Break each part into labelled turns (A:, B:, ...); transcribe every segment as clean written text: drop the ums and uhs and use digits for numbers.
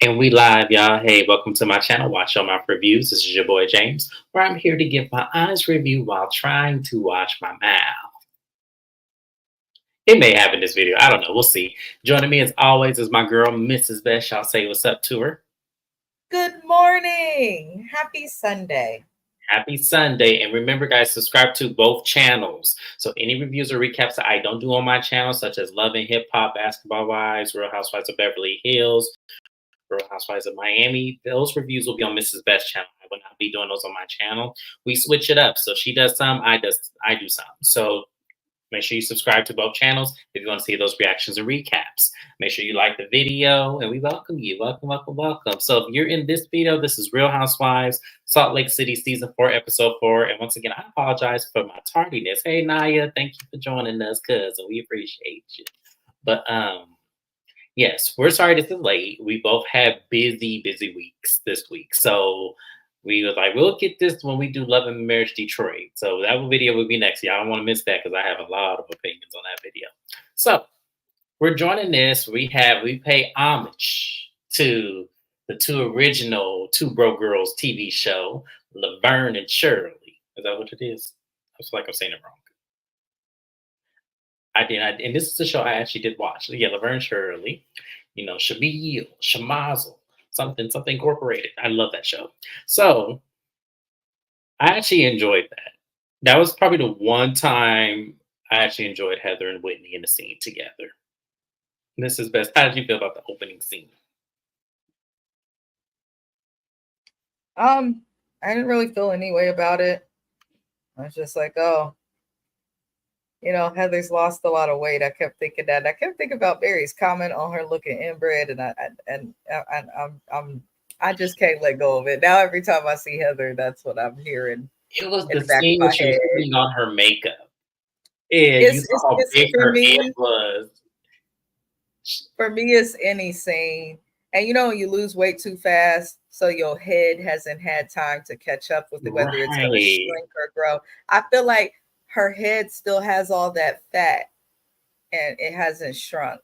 A: And we live, y'all. Hey, welcome to my channel. Watch all my reviews. This is your boy James, where I'm here to give my honest review while trying to wash my mouth. It may happen in this video. I don't know. We'll see. Joining me as always is my girl, Mrs. Best. Y'all say what's up to her.
B: Good morning. Happy Sunday.
A: Happy Sunday. And remember, guys, subscribe to both channels. So any reviews or recaps that I don't do on my channel, such as Love and Hip Hop, Basketball Wives, Real Housewives of Beverly Hills, Real Housewives of Miami, those reviews will be on Mrs. Best channel. I will not be doing those on my channel. We switch it up. So she does some, I do some. So make sure you subscribe to both channels if you want to see those reactions and recaps. Make sure you like the video, and we welcome you. Welcome, welcome, welcome. So if you're in this video, this is Real Housewives, Salt Lake City, Season 4, Episode 4. And once again, I apologize for my tardiness. Hey, Naya, thank you for joining us, cousin. We appreciate you. But, yes, we're sorry this is late. We both had busy weeks this week. So we was like, we'll get this when we do Love and Marriage Detroit. So that video will be next. Y'all don't want to miss that because I have a lot of opinions on that video. So we're joining this. We pay homage to the two Broke Girls TV show, Laverne and Shirley. Is that what it is? I feel like I'm saying it wrong. I did, and this is a show I actually did watch. Yeah, Laverne Shirley, Shabeel, Shamazel, something incorporated. I love that show. So I actually enjoyed that. That was probably the one time I actually enjoyed Heather and Whitney in the scene together. This is best. How did you feel about the opening scene?
B: I didn't really feel any way about it. I was just like, oh, Heather's lost a lot of weight. I kept thinking that. I kept thinking about Barry's comment on her looking inbred, and I just can't let go of it. Now every time I see Heather, that's what I'm hearing.
A: It was the scene where she was putting on her makeup. And you saw how big her head was.
B: For me, it's any scene. And you lose weight too fast, so your head hasn't had time to catch up with it, whether it's going to shrink or grow. I feel like her head still has all that fat, and it hasn't shrunk.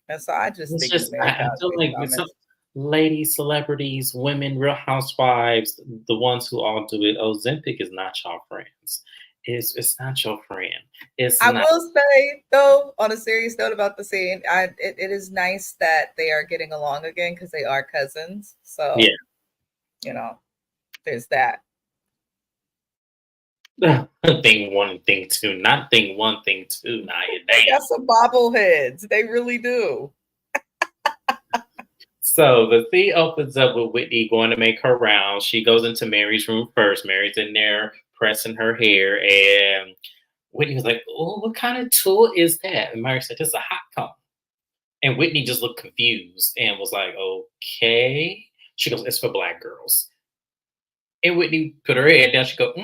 B: And so I just think
A: I feel like with some ladies, celebrities, women, Real Housewives, the ones who all do it, Ozempic is not your friends. It's not your friend.
B: I will say, though, on a serious note about the scene, it is nice that they are getting along again because they are cousins. So,
A: yeah,
B: there's that.
A: Thing one, thing two, not thing one, thing two.
B: They got some bobbleheads. They really do.
A: So the scene opens up with Whitney going to make her rounds. She goes into Mary's room first. Mary's in there pressing her hair, and Whitney was like, "Oh, what kind of tool is that?" And Mary said, "It's a hot comb." And Whitney just looked confused and was like, "Okay." She goes, "It's for black girls." And Whitney put her head down. She goes,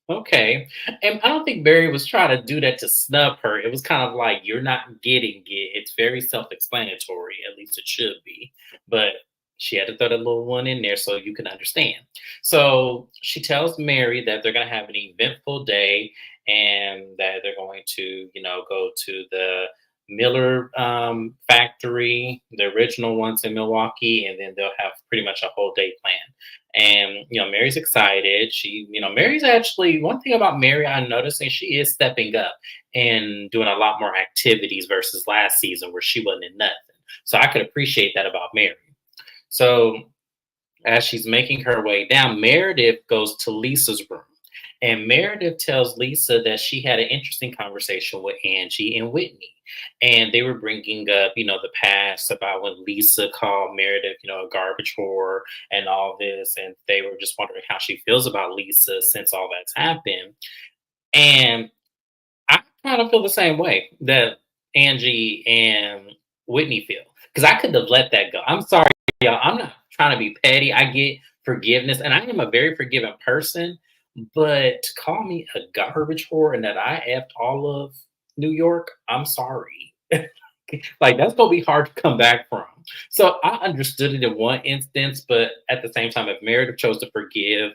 A: "Okay." And I don't think Barry was trying to do that to snub her. It was kind of like, you're not getting it. It's very self-explanatory. At least it should be. But she had to throw that little one in there so you can understand. So she tells Mary that they're going to have an eventful day and that they're going to, go to the Miller factory, the original ones in Milwaukee, and then they'll have pretty much a whole day planned. And Mary's excited. Mary's actually, one thing about Mary I'm noticing, she is stepping up and doing a lot more activities versus last season where she wasn't in nothing. So I could appreciate that about Mary. So as she's making her way down, Meredith goes to Lisa's room. And Meredith tells Lisa that she had an interesting conversation with Angie and Whitney. And they were bringing up, the past about when Lisa called Meredith, a garbage whore and all this. And they were just wondering how she feels about Lisa since all that's happened. And I kind of feel the same way that Angie and Whitney feel. Because I couldn't have let that go. I'm sorry, y'all. I'm not trying to be petty. I get forgiveness. And I am a very forgiving person. But to call me a garbage whore and that I effed all of New York, I'm sorry. Like, that's going to be hard to come back from. So I understood it in one instance, but at the same time, if Meredith chose to forgive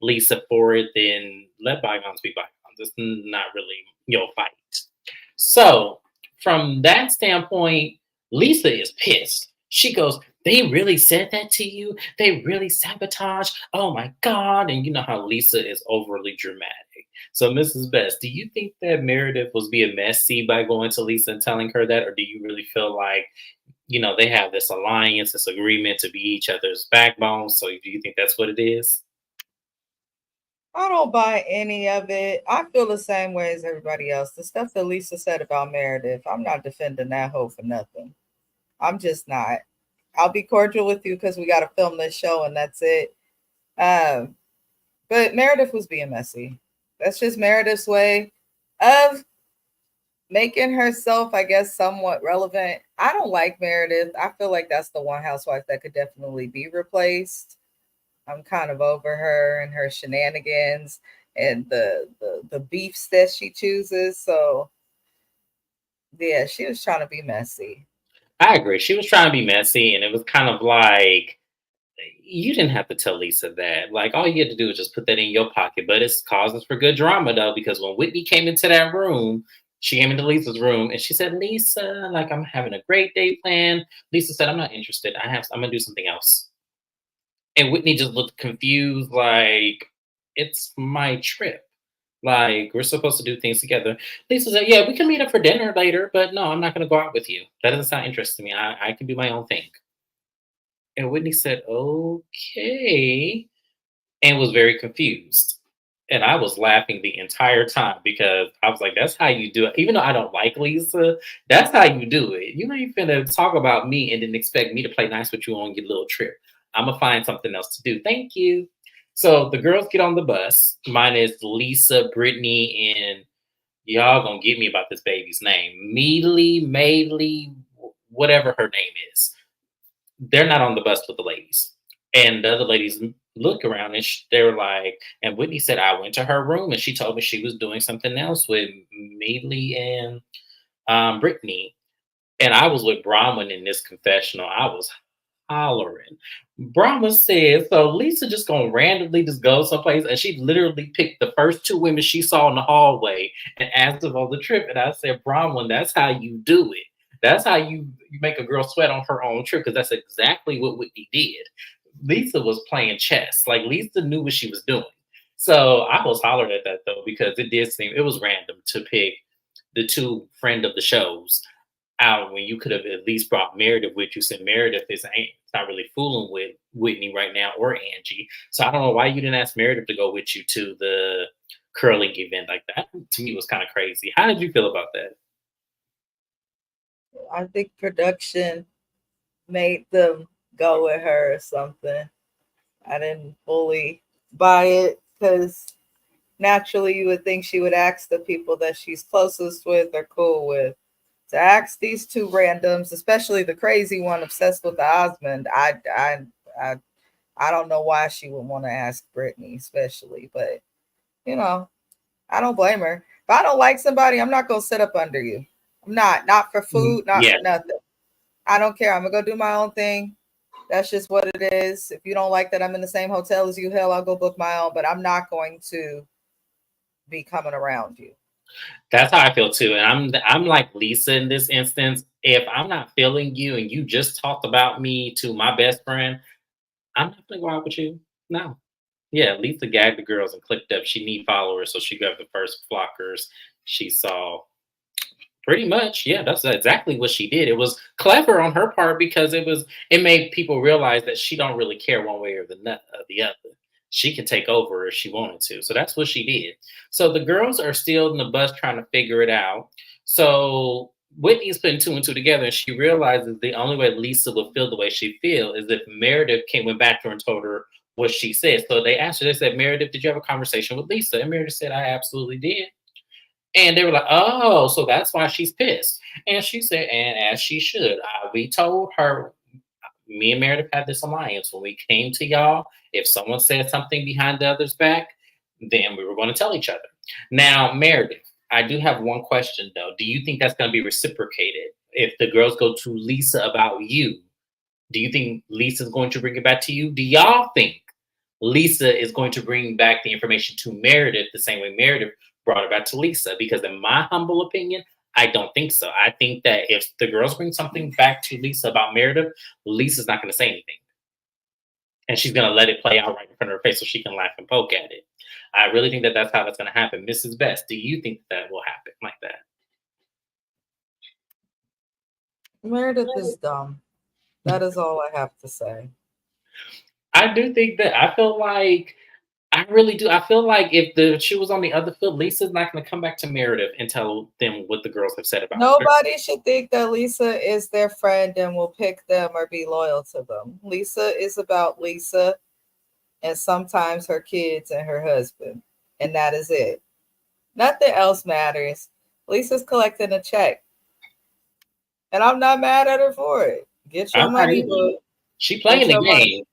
A: Lisa for it, then let bygones be bygones. It's not really, fight. So from that standpoint, Lisa is pissed. She goes, They really said that to you? They really sabotage? Oh my God. And you know how Lisa is overly dramatic. So, Mrs. Best, do you think that Meredith was being messy by going to Lisa and telling her that? Or do you really feel like, they have this alliance, this agreement to be each other's backbone? So, do you think that's what it is?
B: I don't buy any of it. I feel the same way as everybody else. The stuff that Lisa said about Meredith, I'm not defending that hoe for nothing. I'm just not. I'll be cordial with you because we got to film this show and that's it. Um, but Meredith was being messy. That's just Meredith's way of making herself, I guess, somewhat relevant. I don't like Meredith. I feel like that's the one housewife that could definitely be replaced. I'm kind of over her and her shenanigans and the beefs that she chooses. So yeah, she was trying to be messy.
A: I agree. She was trying to be messy, and it was kind of like, you didn't have to tell Lisa that. Like, all you had to do was just put that in your pocket. But it's causes for good drama, though, because when Whitney came into that room, she came into Lisa's room and she said, Lisa, like, I'm having a great day planned. Lisa said, I'm not interested. I'm going to do something else. And Whitney just looked confused, like, it's my trip. Like, we're supposed to do things together. Lisa said, yeah, we can meet up for dinner later, but no, I'm not going to go out with you. That doesn't sound interesting to me. I can do my own thing. And Whitney said, okay, and was very confused. And I was laughing the entire time because I was like, that's how you do it. Even though I don't like Lisa, that's how you do it. You ain't finna talk about me and then expect me to play nice with you on your little trip. I'm gonna find something else to do. Thank you. So the girls get on the bus. Mine is Lisa, Brittany, and y'all gonna get me about this baby's name. Mealy, Maylee, whatever her name is. They're not on the bus with the ladies. And the other ladies look around and they were like, and Whitney said, I went to her room and she told me she was doing something else with Mealy and Brittany. And I was with Bronwyn in this confessional. I was hollering. Brahma said, so Lisa just gonna randomly just go someplace, and she literally picked the first two women she saw in the hallway and asked them on the trip. And I said, Brahma, that's how you do it. That's how you make a girl sweat on her own trip, because that's exactly what Whitney did. Lisa was playing chess. Like, Lisa knew what she was doing. So I was hollering at that though, because it was random to pick the two friend of the shows out when you could have at least brought Meredith with you. Said Meredith ain't not really fooling with Whitney right now, or Angie. So I don't know why you didn't ask Meredith to go with you to the curling event. Like, that to me was kind of crazy. How did you feel about that?
B: I think production made them go with her or something. I didn't fully buy it because naturally you would think she would ask the people that she's closest with or cool with. To ask these two randoms, especially the crazy one obsessed with the Osmond, I I don't know why she would want to ask Brittany, especially, but you know, I don't blame her. If I don't like somebody, I'm not gonna sit up under you. I'm not for food, not
A: Yeah,
B: for nothing. I don't care. I'm gonna go do my own thing. That's just what it is. If you don't like that I'm in the same hotel as you, hell, I'll go book my own, but I'm not going to be coming around you.
A: that's how I feel too. And I'm like Lisa in this instance. If I'm not feeling you and you just talked about me to my best friend, I'm not gonna go out with you. No. Yeah, Lisa gagged the girls and clicked up. She need followers, so she got the first flockers she saw. Pretty much, yeah, that's exactly what she did. It was clever on her part because it made people realize that she don't really care one way or the other. She could take over if she wanted to. So that's what she did. So the girls are still in the bus trying to figure it out. So Whitney's putting two and two together, and she realizes the only way Lisa would feel the way she feel is if Meredith went back to her and told her what she said. So they asked her, they said, Meredith, did you have a conversation with Lisa? And Meredith said, I absolutely did. And they were like, oh, so that's why she's pissed. And she said, and as she should. We told her, me and Meredith had this alliance. When we came to y'all, if someone said something behind the other's back, then we were going to tell each other. Now, Meredith, I do have one question, though. Do you think that's going to be reciprocated? If the girls go to Lisa about you, do you think Lisa's going to bring it back to you? Do y'all think Lisa is going to bring back the information to Meredith the same way Meredith brought it back to Lisa? Because in my humble opinion, I don't think so. I think that if the girls bring something back to Lisa about Meredith, Lisa's not going to say anything. And she's going to let it play out right in front of her face so she can laugh and poke at it. I really think that that's how that's going to happen. Mrs. Best, do you think that will happen like that?
B: Meredith is dumb. That is all I have to say.
A: I do think that I feel like I really do. I feel like if the shoe was on the other foot, Lisa's not going to come back to Meredith and tell them what the girls have said about her.
B: Nobody should think that Lisa is their friend and will pick them or be loyal to them. Lisa is about Lisa and sometimes her kids and her husband. And that is it. Nothing else matters. Lisa's collecting a check. And I'm not mad at her for it. Get your money, boo.
A: She playing the game. Money.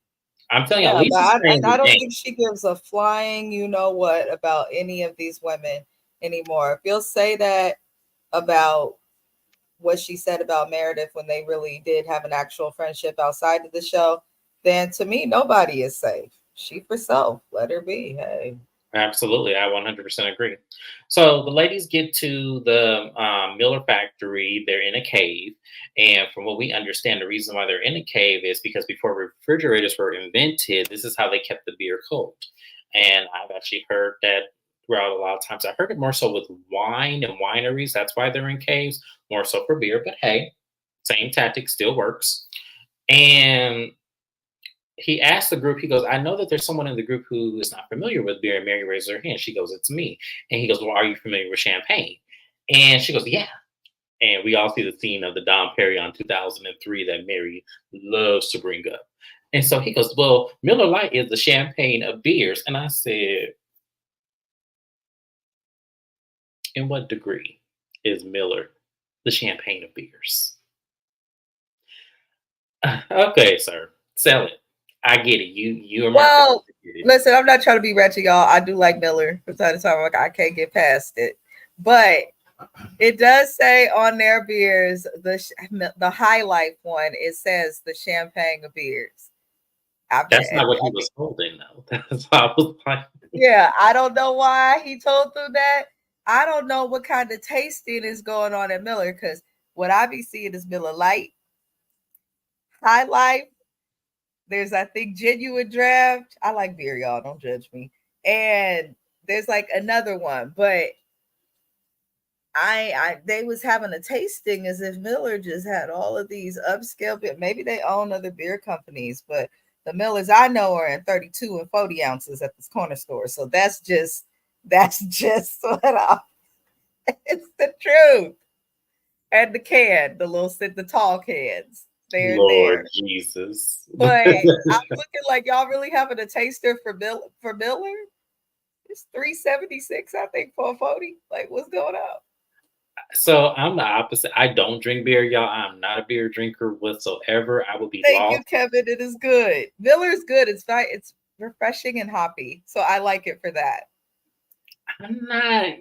A: I'm telling you, Lisa's playing
B: I don't think she gives a flying you know what about any of these women anymore. If you'll say that about what she said about Meredith when they really did have an actual friendship outside of the show, then to me, nobody is safe. She for self. Let her be. Hey.
A: Absolutely. I 100% agree. So the ladies get to the Miller factory. They're in a cave. And from what we understand, the reason why they're in a cave is because before refrigerators were invented, this is how they kept the beer cold. And I've actually heard that throughout a lot of times. I heard it more so with wine and wineries. That's why they're in caves, more so for beer. But hey, same tactic still works. And he asked the group, he goes, I know that there's someone in the group who is not familiar with beer. And Mary raises her hand. She goes, it's me. And he goes, well, are you familiar with champagne? And she goes, yeah. And we all see the scene of the Dom Perignon 2003 that Mary loves to bring up. And so he goes, well, Miller Lite is the champagne of beers. And I said, in what degree is Miller the champagne of beers? Okay, sir. Sell it. I get it. You are
B: well. Listen, I'm not trying to be ratchet, y'all. I do like Miller from time to time. Like I can't get past it, but it does say on their beers the High Life one. It says the champagne of beers.
A: That's not what he was holding, though. That's why I was like,
B: yeah, I don't know why he told them that. I don't know what kind of tasting is going on at Miller because what I be seeing is Miller Lite, High Life. There's, I think, Genuine Draft. I like beer, y'all. Don't judge me. And there's like another one, but they was having a tasting as if Miller just had all of these upscale beer. Maybe they own other beer companies, but the Millers I know are in 32 and 40 ounces at this corner store. So that's just what it's the truth. And the tall cans. They're
A: Lord
B: there.
A: Jesus.
B: But I'm looking like y'all really having a taster for Miller. It's $3.76, I think, for a 40. Like, what's going on?
A: So I'm the opposite. I don't drink beer, y'all. I'm not a beer drinker whatsoever. I will be
B: Thank
A: lost.
B: you, Kevin. It is good. Miller's good. It's refreshing and hoppy. So I like it for that.
A: I'm not.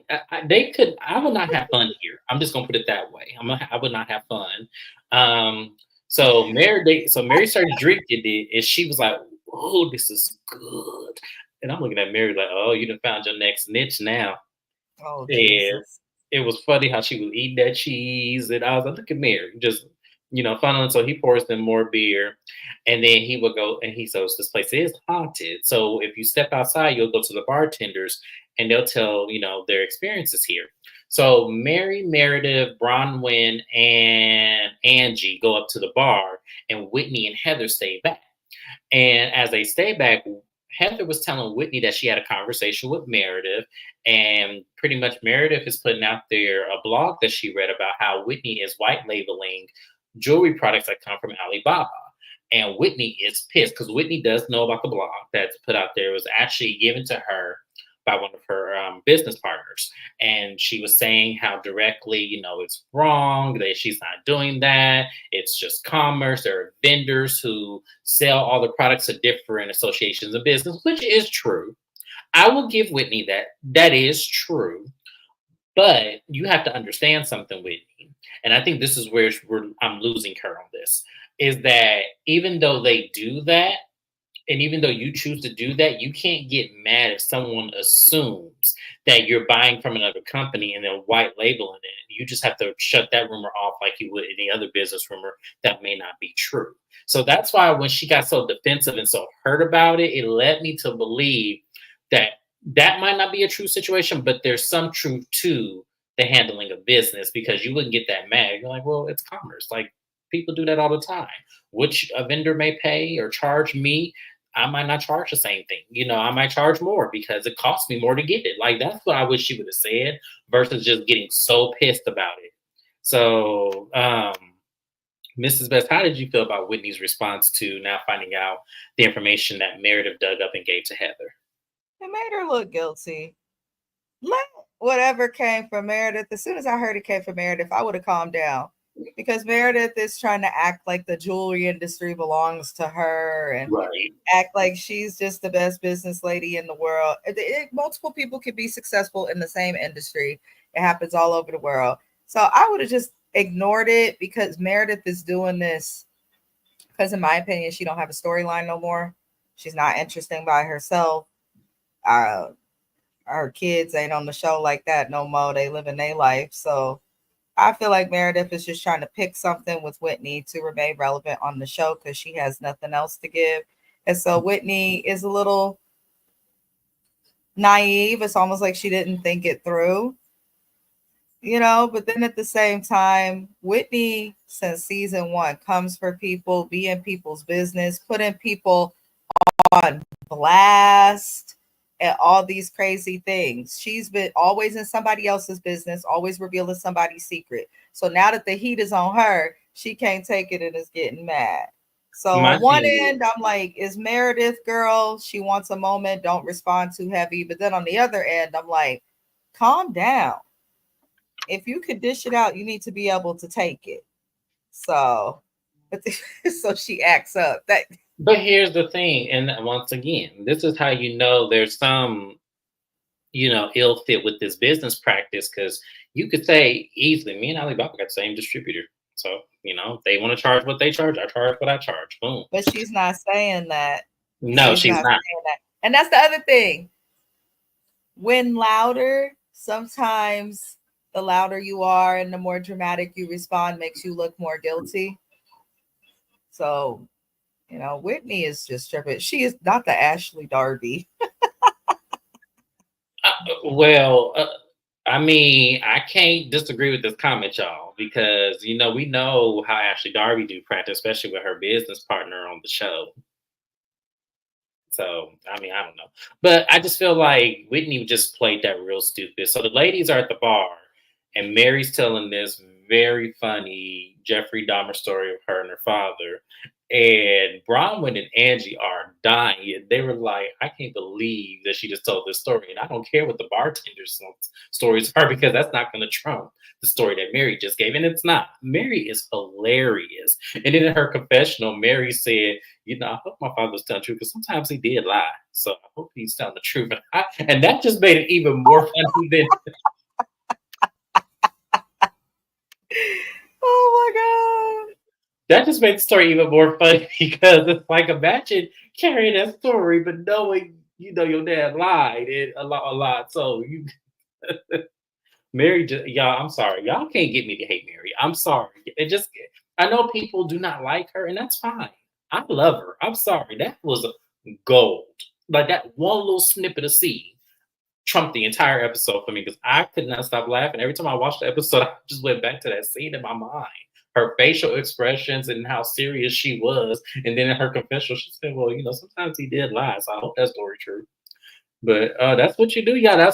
A: I will not have fun here. I'm just gonna put it that way. I would not have fun. So Mary started drinking it, and she was like, "Oh, this is good." And I'm looking at Mary like, "Oh, you done found your next niche now."
B: Oh, Jesus.
A: It was funny how she was eating that cheese, and I was like, "Look at Mary, just funneling." So he pours them more beer, and then he would go and he says, "This place is haunted. So if you step outside, you'll go to the bartenders, and they'll tell their experiences here." So Mary, Meredith, Bronwyn, and Angie go up to the bar, and Whitney and Heather stay back. And as they stay back, Heather was telling Whitney that she had a conversation with Meredith, and pretty much Meredith is putting out there a blog that she read about how Whitney is white labeling jewelry products that come from Alibaba. And Whitney is pissed because Whitney does know about the blog that's put out there. It was actually given to her by one of her business partners. And she was saying how directly, it's wrong, that she's not doing that. It's just commerce. There are vendors who sell all the products to different associations of business, which is true. I will give Whitney that. That is true. But you have to understand something, Whitney. And I think this is where I'm losing her on this, is that even though they do that, And even though you choose to do that, you can't get mad if someone assumes that you're buying from another company and then white labeling it. You just have to shut that rumor off like you would any other business rumor that may not be true. So that's why when she got so defensive and so hurt about it, it led me to believe that that might not be a true situation, but there's some truth to the handling of business, because you wouldn't get that mad. You're like, well, it's commerce. Like, people do that all the time. Which a vendor may pay or charge me, I might not charge the same thing. I might charge more because it costs me more to get it. Like, that's what I wish she would have said versus just getting so pissed about it. So, Mrs. Best, how did you feel about Whitney's response to now finding out the information that Meredith dug up and gave to Heather?
B: It made her look guilty. Let whatever came from Meredith, as soon as I heard it came from Meredith, I would have calmed down, because Meredith is trying to act like the jewelry industry belongs to her and
A: Right.
B: act like she's just the best business lady in the world. Multiple people can be successful in the same industry. It happens all over the world. So I would have just ignored it, because Meredith is doing this because, in my opinion, she don't have a storyline no more. She's not interesting by herself. Her kids ain't on the show like that no more. They live in their life. So I feel like Meredith is just trying to pick something with Whitney to remain relevant on the show, because she has nothing else to give. And so Whitney is a little naive. It's almost like she didn't think it through, but then at the same time, Whitney, since season 1, comes for people, be in people's business, putting people on blast, and all these crazy things. She's been always in somebody else's business, always revealing somebody's secret. So now that the heat is on her, she can't take it and is getting mad. So on one end, I'm like, is Meredith, girl, she wants a moment, don't respond too heavy. But then on the other end, I'm like, calm down. If you could dish it out, you need to be able to take it. So, so she acts up.
A: But here's the thing, and once again, this is how you know there's some, ill fit with this business practice, because you could say easily, me and Alibaba got the same distributor. So, they want to charge what they charge, I charge what I charge. Boom.
B: But she's not saying that.
A: No, she's not.
B: Saying that. And that's the other thing. When louder, sometimes the louder you are and the more dramatic you respond makes you look more guilty. So, Whitney is just tripping. She is not the Ashley Darby.
A: I mean, I can't disagree with this comment, y'all, because, we know how Ashley Darby do practice, especially with her business partner on the show. So, I mean, I don't know. But I just feel like Whitney just played that real stupid. So the ladies are at the bar, and Mary's telling this very funny Jeffrey Dahmer story of her and her father. And Bronwyn and Angie are dying. They were like, I can't believe that she just told this story. And I don't care what the bartender's stories are, because that's not going to trump the story that Mary just gave. And it's not. Mary is hilarious. And then in her confessional, Mary said, I hope my father was telling the truth, because sometimes he did lie. So I hope he's telling the truth. And that just made it even more funny than...
B: Oh my God.
A: That just made the story even more funny, because it's like, imagine carrying that story, but knowing, your dad lied a lot. So Mary, y'all, I'm sorry. Y'all can't get me to hate Mary. I'm sorry. I know people do not like her, and that's fine. I love her. I'm sorry. That was gold. Like, that one little snippet of scene trumped the entire episode for me, because I could not stop laughing. Every time I watched the episode, I just went back to that scene in my mind. Her facial expressions and how serious she was. And then in her confessional, she said, well, sometimes he did lie. So I hope that story true. But that's what you do. Yeah,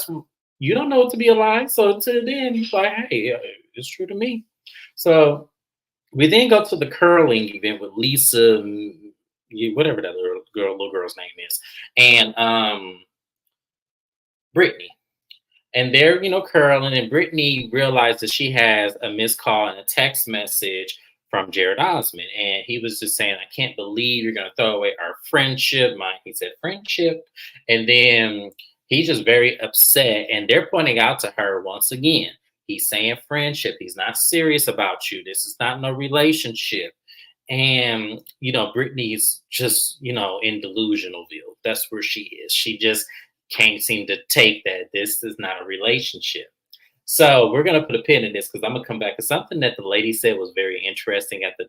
A: you don't know it to be a lie. So until then, you're like, hey, it's true to me. So we then go to the curling event with Lisa, whatever that little girl's name is, and Brittany. And they're, curling, and Brittany realizes she has a missed call and a text message from Jared Osmond. And he was just saying, I can't believe you're going to throw away our friendship. He said friendship. And then he's just very upset. And they're pointing out to her once again, he's saying friendship. He's not serious about you. This is not no relationship. And, Brittany's just, in delusionalville. That's where she is. She just can't seem to take that this is not a relationship. So we're gonna put a pin in this because I'm gonna come back to something that the lady said was very interesting at the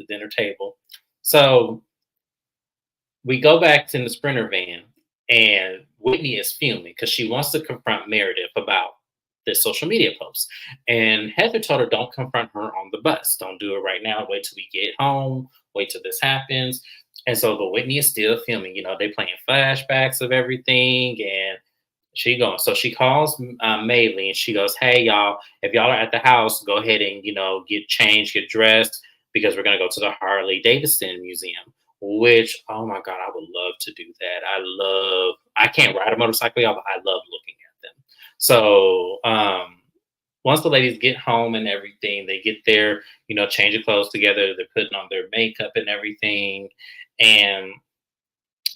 A: dinner table. So we go back to the Sprinter van, and Whitney is fuming because she wants to confront Meredith about this social media post. And Heather told her, don't confront her on the bus. Don't do it right now. Wait till we get home. Wait till this happens. And so, but Whitney is still filming. They playing flashbacks of everything, and she goes. So she calls Maylee, and she goes, "Hey, y'all! If y'all are at the house, go ahead and get changed, get dressed, because we're gonna go to the Harley Davidson Museum." Which, oh my god, I would love to do that. I can't ride a motorcycle, y'all, but I love looking at them. So once the ladies get home and everything, they get there, change of clothes together. They're putting on their makeup and everything, and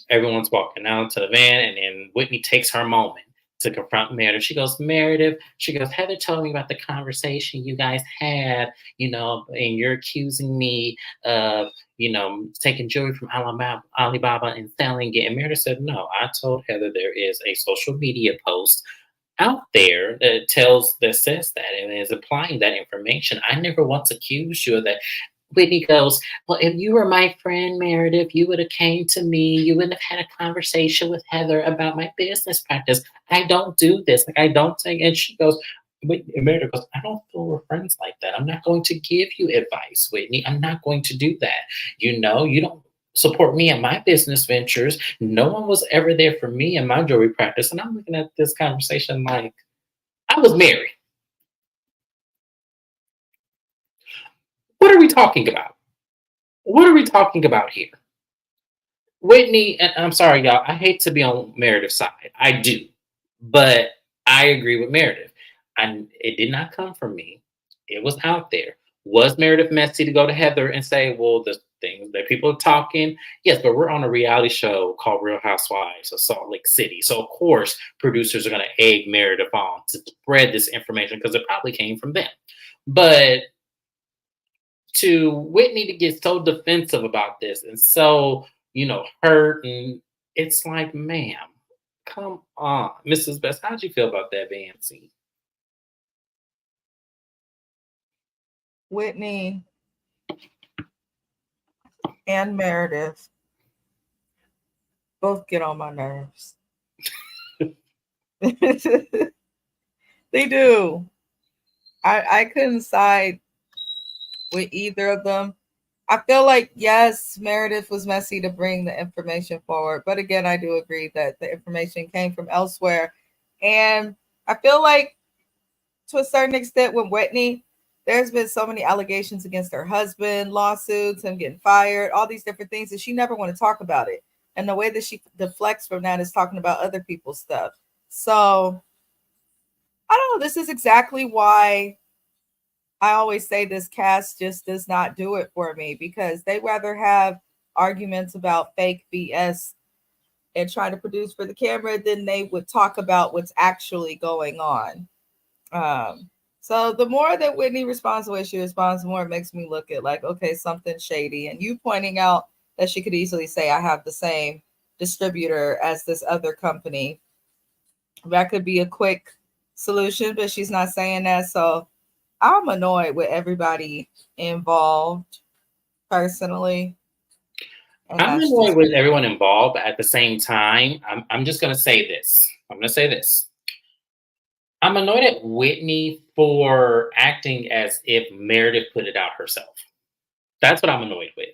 A: everyone's walking out to the van, and then Whitney takes her moment to confront Meredith. She goes, Meredith, she goes, Heather told me about the conversation you guys had, and you're accusing me of, taking jewelry from Alibaba and selling it. And Meredith said, no, I told Heather there is a social media post out there that says that and is applying that information. I never once accused you of that. Whitney goes, well, if you were my friend, Meredith, you would have came to me. You wouldn't have had a conversation with Heather about my business practice. I don't do this. Like, I don't take. And she goes, Meredith goes, I don't feel we're friends like that. I'm not going to give you advice, Whitney. I'm not going to do that. You don't support me in my business ventures. No one was ever there for me in my jewelry practice. And I'm looking at this conversation like I was married. What are we talking about? What are we talking about here? Whitney, and I'm sorry, y'all, I hate to be on Meredith's side. I do. But I agree with Meredith. And it did not come from me. It was out there. Was Meredith messy to go to Heather and say, well, the things that people are talking? Yes, but we're on a reality show called Real Housewives of Salt Lake City. So, of course, producers are going to egg Meredith on to spread this information because it probably came from them. But to Whitney to get so defensive about this and so, hurt, and it's like, ma'am, come on. Mrs. Best, how'd you feel about that van scene?
B: Whitney and Meredith both get on my nerves. They do. I couldn't side with either of them. I feel like, yes, Meredith was messy to bring the information forward. But again, I do agree that the information came from elsewhere. And I feel like to a certain extent with Whitney, there's been so many allegations against her husband, lawsuits, him getting fired, all these different things, and she never want to talk about it. And the way that she deflects from that is talking about other people's stuff. So I don't know. This is exactly why I always say this cast just does not do it for me, because they rather have arguments about fake BS and try to produce for the camera than they would talk about what's actually going on. So the more that Whitney responds the way she responds, the more it makes me look at like, okay, something shady. And you pointing out that she could easily say, I have the same distributor as this other company. That could be a quick solution, but she's not saying that. So I'm annoyed with everybody involved personally.
A: And I'm annoyed with everyone involved, but at the same time, I'm just going to say this. I'm annoyed at Whitney for acting as if Meredith put it out herself. That's what I'm annoyed with.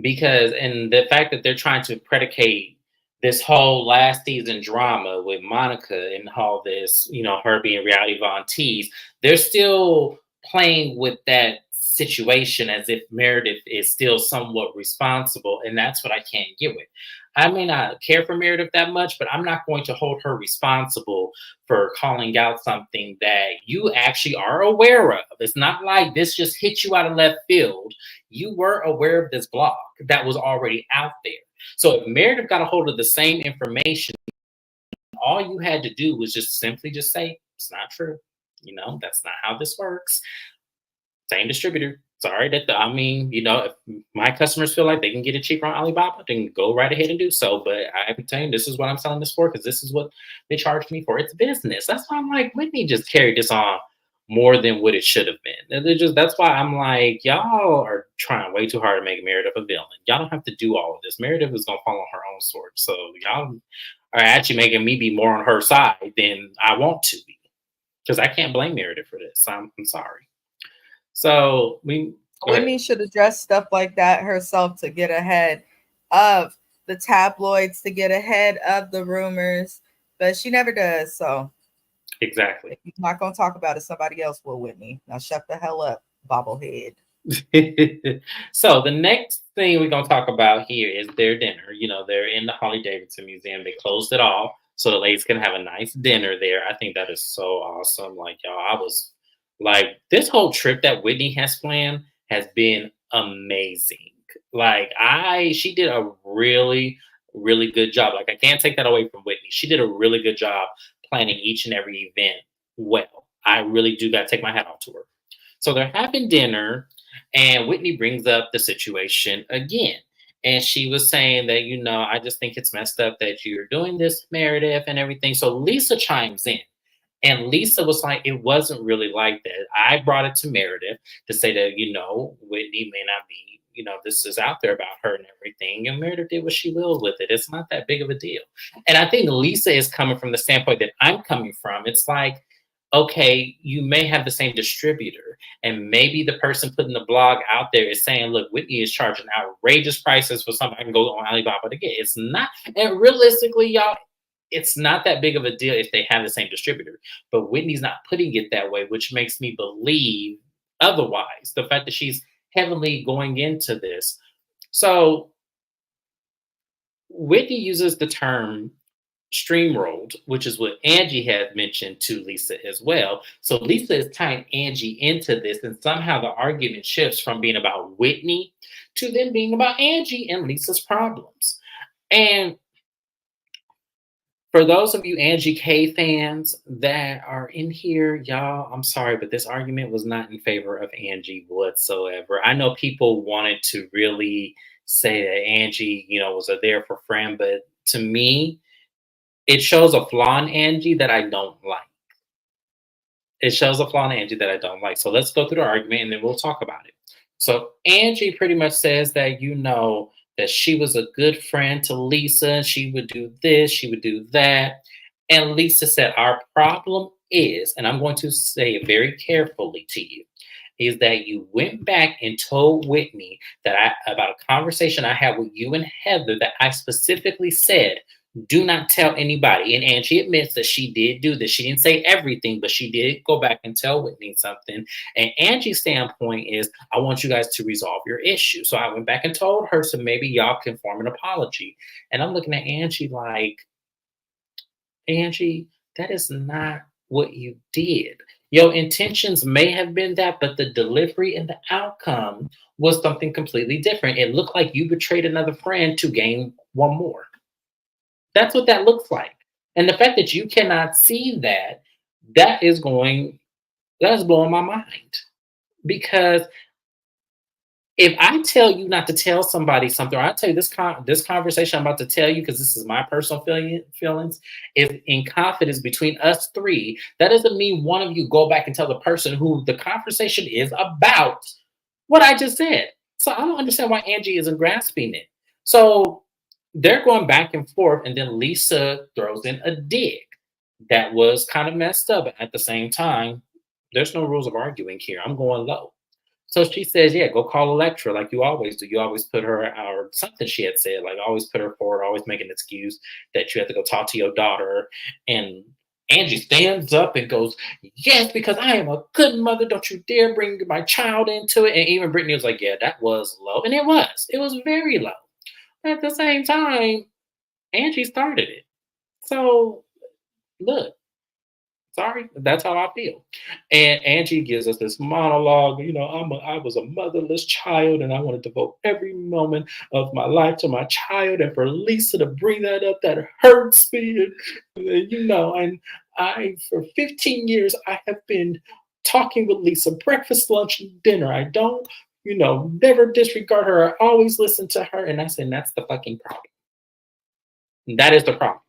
A: Because, and the fact that they're trying to predicate this whole last season drama with Monica and all this, her being reality Von Teese, they're still playing with that situation as if Meredith is still somewhat responsible. And that's what I can't get with. I may not care for Meredith that much, but I'm not going to hold her responsible for calling out something that you actually are aware of. It's not like this just hit you out of left field. You were aware of this blog that was already out there. So if Meredith got a hold of the same information, all you had to do was just simply just say, it's not true. That's not how this works. Same distributor, Sorry that I mean, if my customers feel like they can get it cheaper on Alibaba, then go right ahead and do so. But I'm telling you, this is what I'm selling this for because this is what they charge me for. It's business. That's why I'm like, Whitney just carried this on more than what it should have been. And that's why I'm like, y'all are trying way too hard to make Meredith a villain. Y'all don't have to do all of this. Meredith is gonna fall on her own sword. So y'all are actually making me be more on her side than I want to be. Because I can't blame Meredith for this. I'm sorry. So we go ahead.
B: Whitney should address stuff like that herself to get ahead of the tabloids, to get ahead of the rumors, but she never does. So
A: Exactly.
B: if you're not going to talk about it, somebody else will, Whitney. Now shut the hell up, bobblehead.
A: So the next thing we're gonna talk about here is their dinner. They're in the Harley Davidson Museum. They closed it all so the ladies can have a nice dinner there. I think that is so awesome. Like y'all, I was like, this whole trip that Whitney has planned has been amazing. Like she did a really, really good job. Like I can't take that away from Whitney. She did a really good job planning each and every event well. I really do gotta take my hat off to her. So they're having dinner, and Whitney brings up the situation again. And she was saying that, I just think it's messed up that you're doing this, Meredith, and everything. So Lisa chimes in. And Lisa was like, it wasn't really like that. I brought it to Meredith to say that, Whitney may not be, this is out there about her and everything. And Meredith did what she will with it. It's not that big of a deal. And I think Lisa is coming from the standpoint that I'm coming from. It's like, okay, you may have the same distributor, and maybe the person putting the blog out there is saying, look, Whitney is charging outrageous prices for something I can go on Alibaba to get. It's not, and realistically, y'all, it's not that big of a deal if they have the same distributor. But Whitney's not putting it that way, which makes me believe otherwise. The fact that she's heavily going into this. So Whitney uses the term streamrolled, which is what Angie had mentioned to Lisa as well. So Lisa is tying Angie into this, and somehow the argument shifts from being about Whitney to then being about Angie and Lisa's problems. And for those of you Angie K fans that are in here, y'all, I'm sorry, but this argument was not in favor of Angie whatsoever. I know people wanted to really say that Angie, was a there for friend, but to me, it shows a flaw in Angie that I don't like. It shows a flaw in Angie that I don't like. So let's go through the argument and then we'll talk about it. So Angie pretty much says that, that she was a good friend to Lisa and she would do this, she would do that. And Lisa said, our problem is, and I'm going to say it very carefully to you, is that you went back and told Whitney about a conversation I had with you and Heather that I specifically said, do not tell anybody. And Angie admits that she did do this. She didn't say everything, but she did go back and tell Whitney something. And Angie's standpoint is, I want you guys to resolve your issue. So I went back and told her, so maybe y'all can form an apology. And I'm looking at Angie like, Angie, that is not what you did. Your intentions may have been that, but the delivery and the outcome was something completely different. It looked like you betrayed another friend to gain one more. That's what that looks like. And the fact that you cannot see that, that's blowing my mind. Because if I tell you not to tell somebody something, or I tell you this conversation I'm about to tell you, because this is my personal feelings, is in confidence between us three, that doesn't mean one of you go back and tell the person who the conversation is about what I just said. So I don't understand why Angie isn't grasping it. So they're going back and forth, and then Lisa throws in a dig that was kind of messed up. At the same time, there's no rules of arguing here. I'm going low. So she says, yeah, go call Electra like you always do. You always put her, or something she had said, like always put her forward, always make an excuse that you have to go talk to your daughter. And Angie stands up and goes, yes, because I am a good mother. Don't you dare bring my child into it. And even Brittany was like, yeah, that was low. And it was very low. At the same time, Angie started it. So, look, sorry, that's how I feel. And Angie gives us this monologue. I was a motherless child and I want to devote every moment of my life to my child. And for Lisa to bring that up, that hurts me. And for 15 years, I have been talking with Lisa, breakfast, lunch, and dinner. I don't never disregard her. I always listen to her. And I said, that's the fucking problem. That is the problem.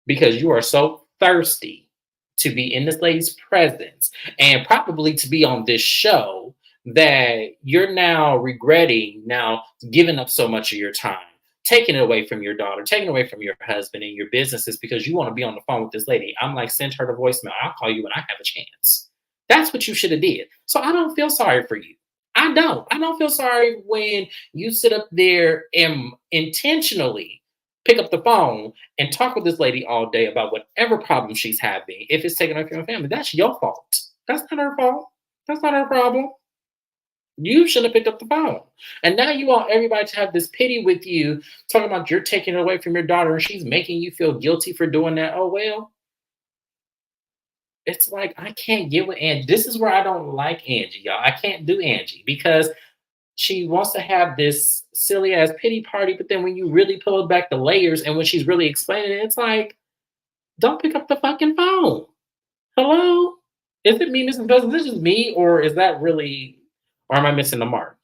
A: Because you are so thirsty to be in this lady's presence and probably to be on this show that you're now regretting now giving up so much of your time, taking it away from your daughter, taking it away from your husband and your businesses because you want to be on the phone with this lady. I'm like, send her the voicemail. I'll call you when I have a chance. That's what you should have did. So I don't feel sorry for you. I don't feel sorry when you sit up there and intentionally pick up the phone and talk with this lady all day about whatever problem she's having. If it's taken away from your family, that's your fault. That's not her fault. That's not her problem. You shouldn't have picked up the phone. And now you want everybody to have this pity with you, talking about you're taking it away from your daughter and she's making you feel guilty for doing that. Oh, well, it's like, I can't get with Angie. This is where I don't like Angie, y'all. I can't do Angie because she wants to have this silly ass pity party, but then when you really pull back the layers and when she's really explaining it, it's like, don't pick up the fucking phone. Hello? Is it me missing? Is this just me, or is that really, or am I missing the mark?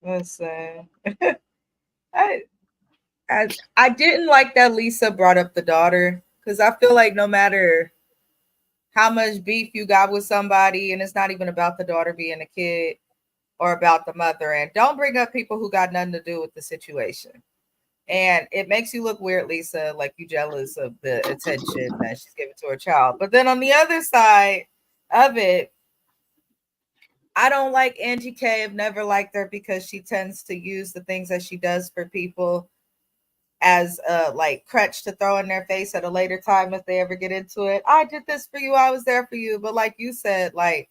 B: Listen, I didn't like that Lisa brought up the daughter because I feel like no matter how much beef you got with somebody, and it's not even about the daughter being a kid or about the mother, and don't bring up people who got nothing to do with the situation. And it makes you look weird, Lisa, like you jealous of the attention that she's giving to her child. But then on the other side of it, I don't like Angie K. I've never liked her because she tends to use the things that she does for people as a like crutch to throw in their face at a later time if they ever get into it. I did this for you. I was there for you. But like you said, like,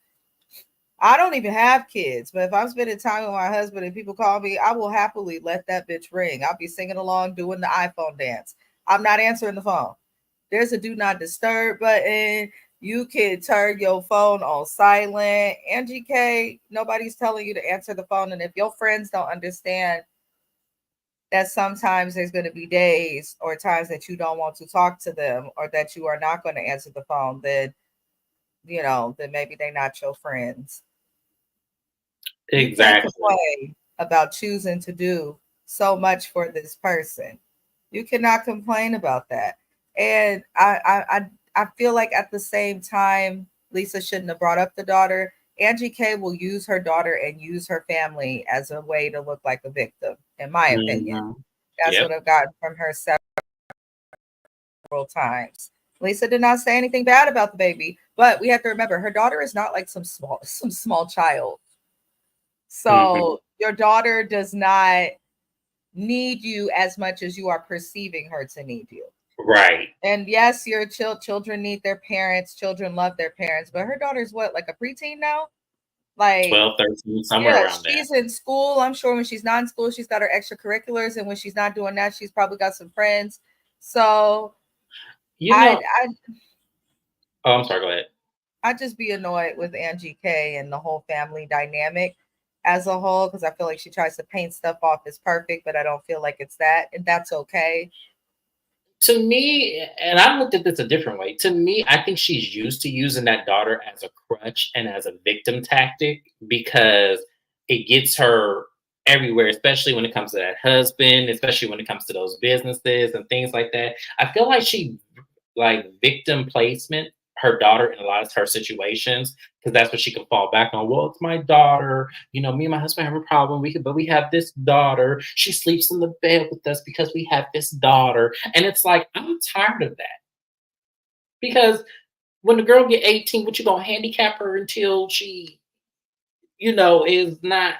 B: I don't even have kids, but if I'm spending time with my husband and people call me, I will happily let that bitch ring. I'll be singing along, doing the iPhone dance. I'm not answering the phone. There's a do not disturb button. You can turn your phone on silent. Angie K, nobody's telling you to answer the phone. And if your friends don't understand that sometimes there's going to be days or times that you don't want to talk to them or that you are not going to answer the phone, then, then maybe they're not your friends.
A: Exactly.
B: You can't complain about choosing to do so much for this person. You cannot complain about that. And I feel like at the same time, Lisa shouldn't have brought up the daughter. Angie K will use her daughter and use her family as a way to look like a victim, in my opinion. That's what I've gotten from her several times. Lisa did not say anything bad about the baby, but we have to remember her daughter is not like some small child. So your daughter does not need you as much as you are perceiving her to need you.
A: Right.
B: And yes, your children need their parents. Children love their parents. But her daughter's what, like a preteen now? Like
A: 12, 13, somewhere around
B: she's
A: that.
B: in school. I'm sure when she's not in school, she's got her extracurriculars. And when she's not doing that, she's probably got some friends. So
A: oh, I'm sorry, go ahead.
B: I'd just be annoyed with Angie K and the whole family dynamic as a whole, because I feel like she tries to paint stuff off as perfect, but I don't feel like it's that, and that's okay.
A: To me, and I looked at this a different way. To me, I think she's used to using that daughter as a crutch and as a victim tactic because it gets her everywhere, especially when it comes to that husband, especially when it comes to those businesses and things like that. I feel like she victim placement her daughter in a lot of her situations because that's what she can fall back on. Well, it's my daughter. Me and my husband have a problem. But we have this daughter. She sleeps in the bed with us because we have this daughter. And it's like, I'm tired of that. Because when the girl get 18, what you gonna handicap her until she, is not.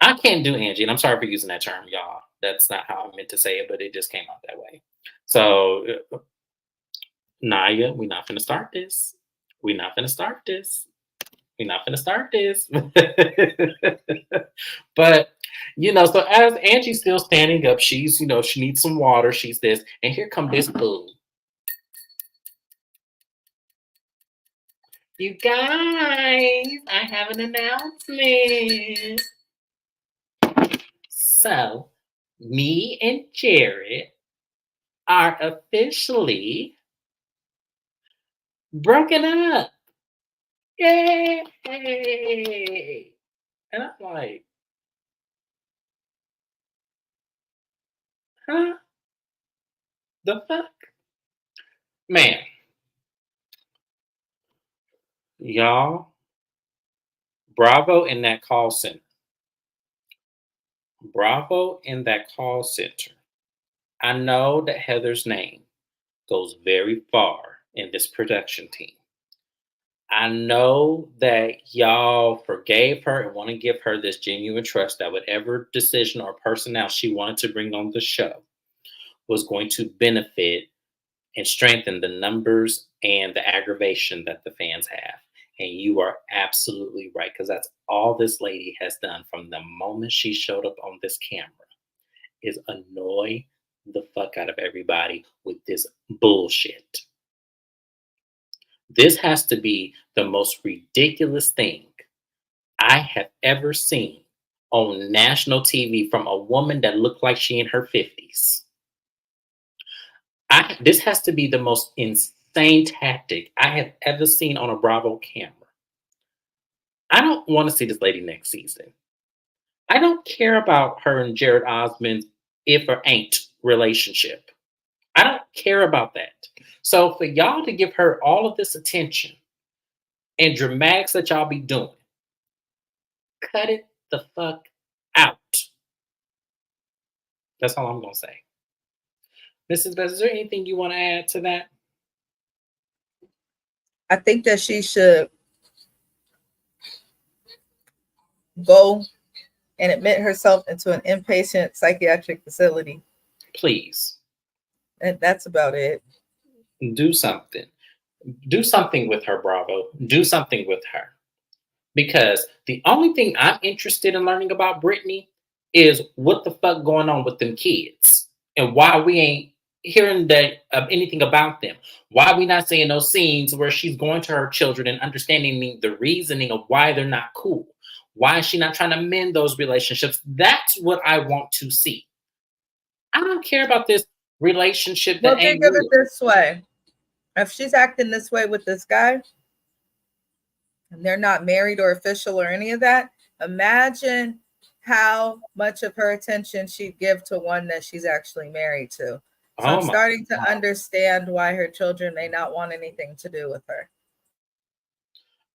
A: I can't do Angie, and I'm sorry for using that term, y'all. That's not how I meant to say it, but it just came out that way. So. Naya, we're not gonna start this. We're not gonna start this. We're not gonna start this. But so as Angie's still standing up, she's she needs some water. She's this, and here come this fool. You guys, I have an announcement. So, me and Jared are officially broken up. Yay! And I'm like, huh? The fuck? Man, y'all, Bravo in that call center. Bravo in that call center. I know that Heather's name goes very far in this production team. I know that y'all forgave her and want to give her this genuine trust that whatever decision or personnel she wanted to bring on the show was going to benefit and strengthen the numbers and the aggravation that the fans have. And you are absolutely right, because that's all this lady has done from the moment she showed up on this camera is annoy the fuck out of everybody with this bullshit. This has to be the most ridiculous thing I have ever seen on national TV from a woman that looked like she in her 50s. This has to be the most insane tactic I have ever seen on a Bravo camera. I don't want to see this lady next season. I don't care about her and Jared Osmond's if or ain't relationship. I don't care about that. So for y'all to give her all of this attention and dramatics that y'all be doing, cut it the fuck out. That's all I'm gonna say. Mrs. Best, is there anything you want to add to that?
B: I think that she should go and admit herself into an inpatient psychiatric facility.
A: Please.
B: And that's about it.
A: Do something. Do something with her, Bravo. Do something with her. Because the only thing I'm interested in learning about Brittany is what the fuck going on with them kids and why we ain't hearing that anything about them. Why we not seeing those scenes where she's going to her children and understanding the reasoning of why they're not cool. Why is she not trying to mend those relationships? That's what I want to see. I don't care about this relationship that
B: Well,
A: ain't
B: think of
A: real.
B: it this way. If she's acting this way with this guy, and they're not married or official or any of that, imagine how much of her attention she'd give to one that she's actually married to. So I'm starting to understand why her children may not want anything to do with her.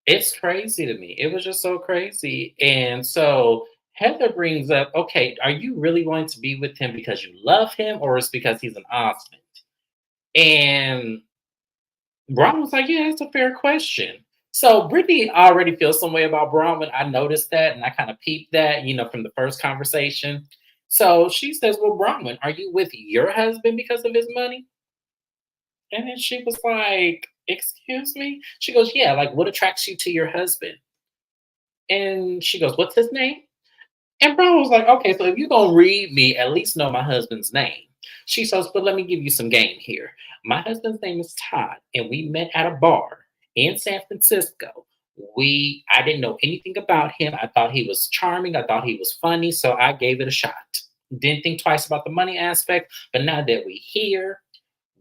A: It's crazy to me. It was just so crazy. And so Heather brings up, okay, are you really going to be with him because you love him or it's because he's an Osmond? And Braun was like, yeah, that's a fair question. So Brittany already feels some way about Bronwyn. I noticed that and I kind of peeped that, from the first conversation. So she says, well, Bronwyn, are you with your husband because of his money? And then she was like, excuse me? She goes, yeah, like what attracts you to your husband? And she goes, what's his name? And Brown was like, okay, so if you're going to read me, at least know my husband's name. She says, but let me give you some game here. My husband's name is Todd, and we met at a bar in San Francisco. I didn't know anything about him. I thought he was charming. I thought he was funny. So I gave it a shot. Didn't think twice about the money aspect. But now that we're here,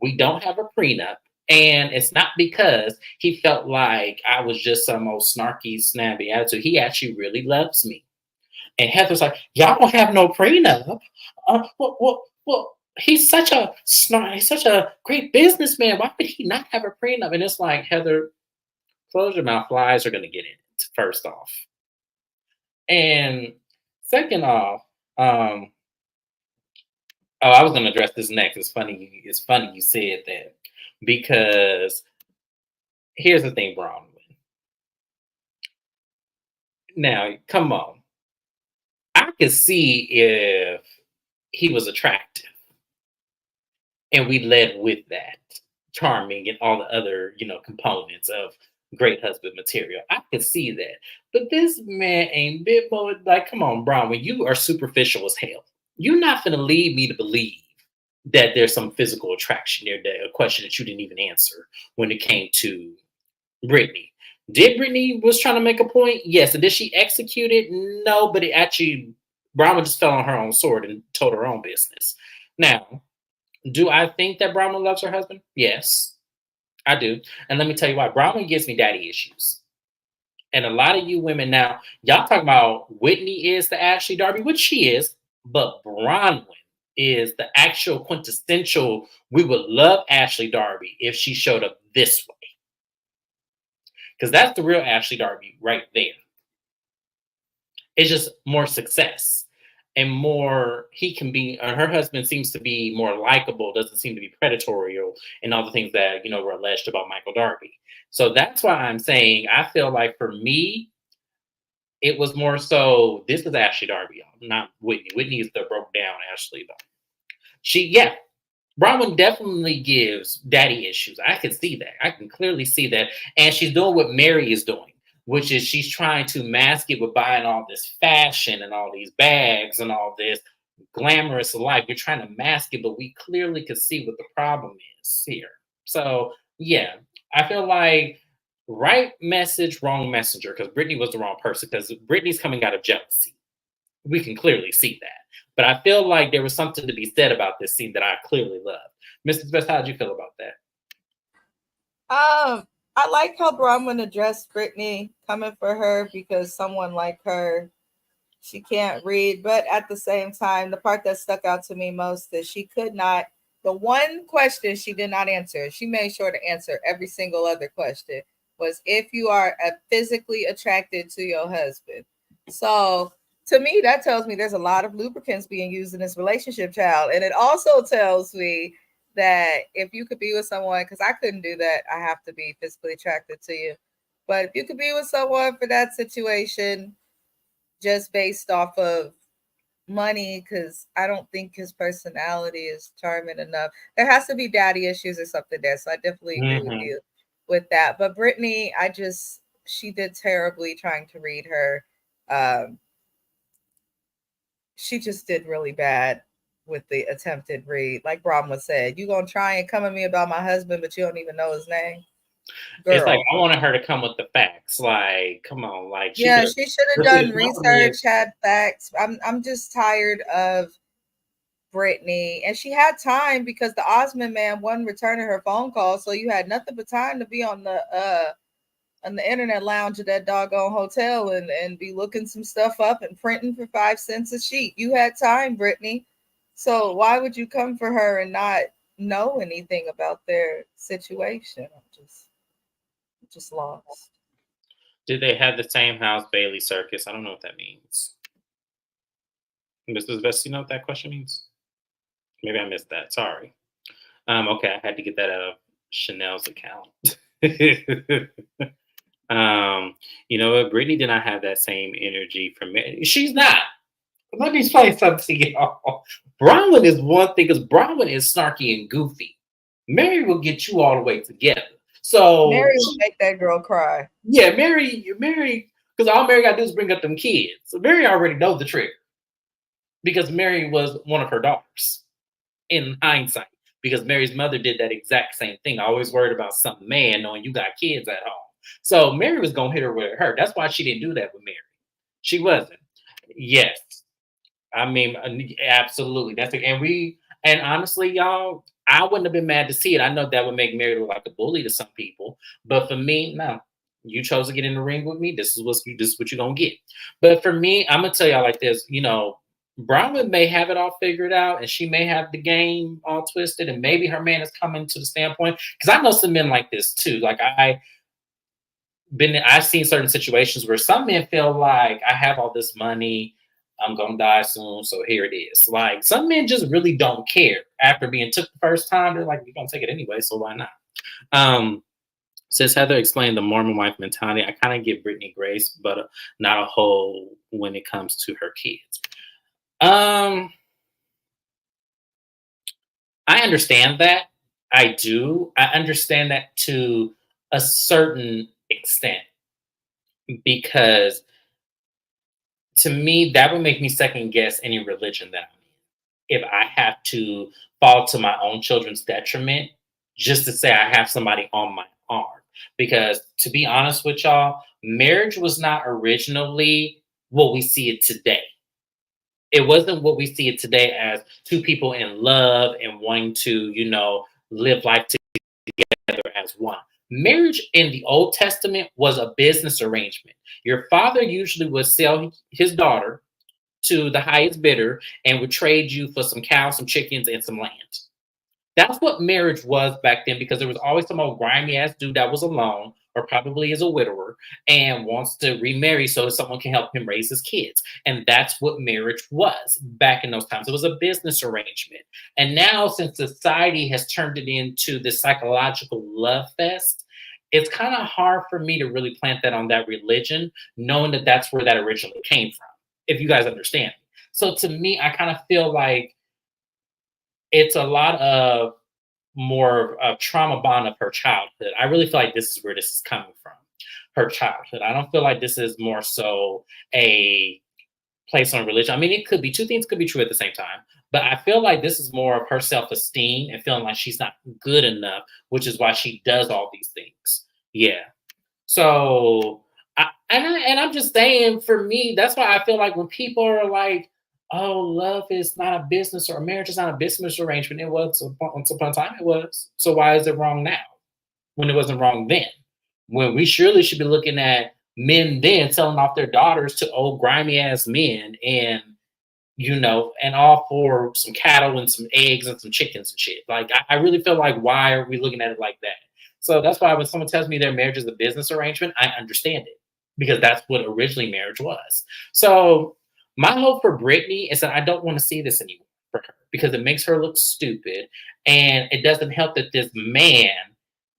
A: we don't have a prenup. And it's not because he felt like I was just some old snarky, snabby attitude. He actually really loves me. And Heather's like, y'all don't have no prenup. Well, he's such a smart, he's such a great businessman. Why would he not have a prenup? And it's like, Heather, close your mouth. Flies are going to get in it, first off. And second off, I was going to address this next. It's funny you said that because here's the thing, Bronwyn. Now, come on. I could see if he was attractive and we led with that, charming and all the other, components of great husband material. I could see that. But this man ain't bit more like, come on, Bronwyn, you are superficial as hell. You're not going to lead me to believe that there's some physical attraction there, a question that you didn't even answer when it came to Brittany. Did Brittany was trying to make a point? Yes. And did she execute it? No, but it actually, Brahma just fell on her own sword and told her own business. Now, do I think that Brahma loves her husband? Yes, I do. And let me tell you why. Brahma gives me daddy issues. And a lot of you women now, y'all talking about Whitney is the Ashley Darby, which she is, but Bronwyn is the actual quintessential. We would love Ashley Darby if she showed up this way, because that's the real Ashley Darby right there. It's just more success and more. He can be. Her husband seems to be more likable. Doesn't seem to be predatory and all the things that were alleged about Michael Darby. So that's why I'm saying I feel like for me, it was more so. This is Ashley Darby, y'all, not Whitney. Whitney is the broke down Ashley though. Yeah, Bronwyn definitely gives daddy issues. I can see that. I can clearly see that. And she's doing what Mary is doing, which is she's trying to mask it with buying all this fashion and all these bags and all this glamorous life. You're trying to mask it, but we clearly could see what the problem is here. So, yeah, I feel like right message, wrong messenger, because Brittany was the wrong person, because Brittany's coming out of jealousy. We can clearly see that. But I feel like there was something to be said about this scene that I clearly love. Mrs. Best, how did you feel about that?
B: I like how Bronwyn addressed Brittany coming for her because someone like her, she can't read. But at the same time, the part that stuck out to me most is she could not. The one question she did not answer, she made sure to answer every single other question, was if you are physically attracted to your husband. So to me, that tells me there's a lot of lubricants being used in this relationship, child. And it also tells me that if you could be with someone, because I couldn't do that, I have to be physically attracted to you. But if you could be with someone for that situation, just based off of money, because I don't think his personality is charming enough. There has to be daddy issues or something there. So I definitely agree with you with that. But Brittany, she did terribly trying to read her. She just did really bad with the attempted read. Like Brahma said, you gonna try and come at me about my husband, but you don't even know his name.
A: Girl. It's like I wanted her to come with the facts. Like, come on, like
B: she should have done research, had facts. I'm just tired of Brittany, and she had time because the Osmond man wasn't returning her phone call, so you had nothing but time to be on the internet lounge at that doggone hotel and be looking some stuff up and printing for 5 cents a sheet. You had time, Brittany. So why would you come for her and not know anything about their situation? I'm just lost.
A: Did they have the same house, Bailey Circus? I don't know what that means. Mrs. Best, you know what that question means? Maybe I missed that. Sorry. Okay, I had to get that out of Chanel's account. You know what? Brittany did not have that same energy from Mary. She's not. Let me explain something to y'all. Bronwyn is one thing, because Bronwyn is snarky and goofy. Mary will get you all the way together. So
B: Mary will make that girl cry.
A: Yeah, Mary, because all Mary got to do is bring up them kids. So Mary already knows the trick, because Mary was one of her daughters in hindsight, because Mary's mother did that exact same thing. Always worried about some man knowing you got kids at home. So Mary was going to hit her with her. That's why she didn't do that with Mary. She wasn't. Yes. I mean, absolutely. And honestly, y'all, I wouldn't have been mad to see it. I know that would make Mary look like a bully to some people, but for me, no. You chose to get in the ring with me. This is what you're gonna get. But for me, I'm gonna tell y'all like this. Bronwyn may have it all figured out, and she may have the game all twisted, and maybe her man is coming to the standpoint. Because I know some men like this too. Like I've seen certain situations where some men feel like I have all this money, I'm gonna die soon, so here it is. Like some men just really don't care. After being took the first time, they're like, "You're gonna take it anyway, so why not?" Since Heather explained the Mormon wife mentality, I kind of give Brittany grace, but not a whole when it comes to her kids. I understand that. I do. I understand that to a certain extent, because to me, that would make me second guess any religion that I'm in. If I have to fall to my own children's detriment just to say I have somebody on my arm. Because to be honest with y'all, marriage was not originally what we see it today. It wasn't what we see it today as two people in love and wanting to, live life together as one. Marriage in the Old Testament was a business arrangement. Your father usually would sell his daughter to the highest bidder and would trade you for some cows, some chickens, and some land. That's what marriage was back then because there was always some old grimy ass dude that was alone or probably is a widower and wants to remarry so that someone can help him raise his kids. And that's what marriage was back in those times. It was a business arrangement. And now, since society has turned it into this psychological love fest, it's kind of hard for me to really plant that on that religion, knowing that that's where that originally came from, if you guys understand. So to me, I kind of feel like it's a lot of more of trauma bond of her childhood. I really feel like this is where this is coming from, her childhood. I don't feel like this is more so a place on religion. I mean, it could be two things could be true at the same time, but I feel like this is more of her self-esteem and feeling like she's not good enough, which is why she does all these things. Yeah. So, I'm just saying, for me, that's why I feel like when people are like, "Oh, love is not a business or marriage is not a business arrangement," it was once upon a time. It was. So why is it wrong now when it wasn't wrong then? When we surely should be looking at men then selling off their daughters to old grimy ass men, and and all for some cattle and some eggs and some chickens and shit. Like, I really feel like, why are we looking at it like that? So that's why when someone tells me their marriage is a business arrangement, I understand it because that's what originally marriage was. So my hope for Brittany is that I don't want to see this anymore for her because it makes her look stupid, and it doesn't help that this man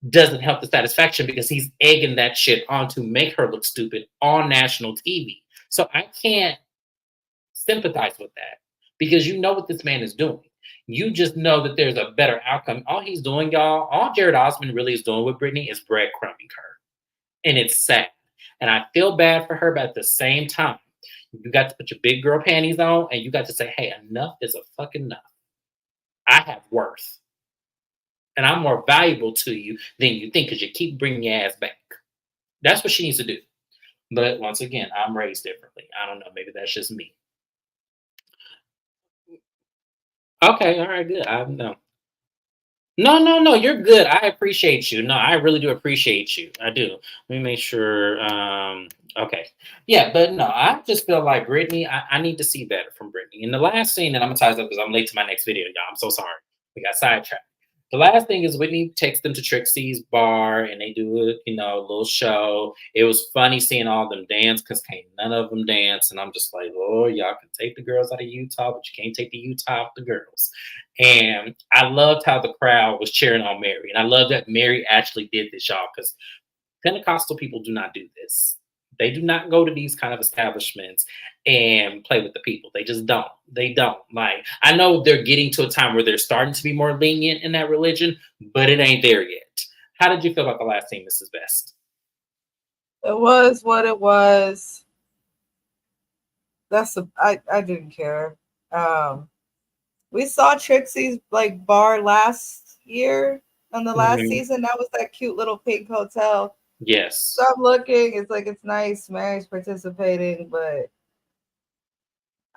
A: doesn't help the satisfaction because he's egging that shit on to make her look stupid on national TV. So I can't sympathize with that because you know what this man is doing. You just know that there's a better outcome. All he's doing, y'all, all Jared Osmond really is doing with Brittany is breadcrumbing her. And it's sad. And I feel bad for her, but at the same time, you got to put your big girl panties on and you got to say, hey, enough is a fucking enough. I have worth. And I'm more valuable to you than you think because you keep bringing your ass back. That's what she needs to do. But once again, I'm raised differently. I don't know. Maybe that's just me. Okay, all right, good. I know. No, no, no, you're good. I appreciate you. No, I really do appreciate you. I do. Let me make sure. Okay. Yeah, but no, I just feel like Brittany, I need to see better from Brittany. In the last scene, and I'm gonna tie this up because I'm late to my next video, y'all. I'm so sorry. We got sidetracked. The last thing is Whitney takes them to Trixie's bar and they do a little show. It was funny seeing all them dance because can't none of them dance. And I'm just like, oh, y'all can take the girls out of Utah, but you can't take the Utah off the girls. And I loved how the crowd was cheering on Mary. And I love that Mary actually did this, y'all, because Pentecostal people do not do this. They do not go to these kind of establishments and play with the people. They just don't. They don't. Like, I know they're getting to a time where they're starting to be more lenient in that religion, but it ain't there yet. How did you feel about the last scene, Mrs. Best?
B: It was what it was. I didn't care. We saw Trixie's bar last year on the last season. That was that cute little pink hotel.
A: Yes.
B: So I'm looking. It's like it's nice. Mary's participating, but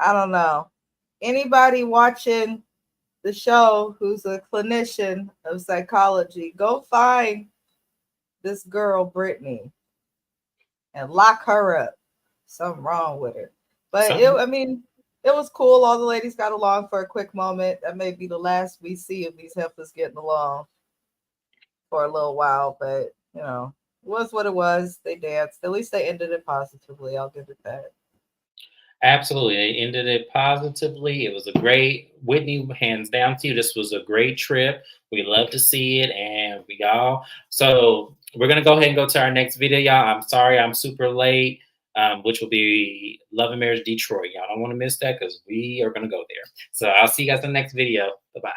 B: I don't know. Anybody watching the show who's a clinician of psychology, go find this girl Brittany and lock her up. Something wrong with her. But it was cool. All the ladies got along for a quick moment. That may be the last we see of these heifers getting along for a little while, but it was what it was. They danced. At least they ended it positively. I'll give it that.
A: Absolutely. They ended it positively. It was a great, Whitney, hands down to you. This was a great trip. We love to see it. And so we're going to go ahead and go to our next video, y'all. I'm sorry, I'm super late, which will be Love and Marriage Detroit. Y'all don't want to miss that because we are going to go there. So I'll see you guys in the next video. Bye-bye.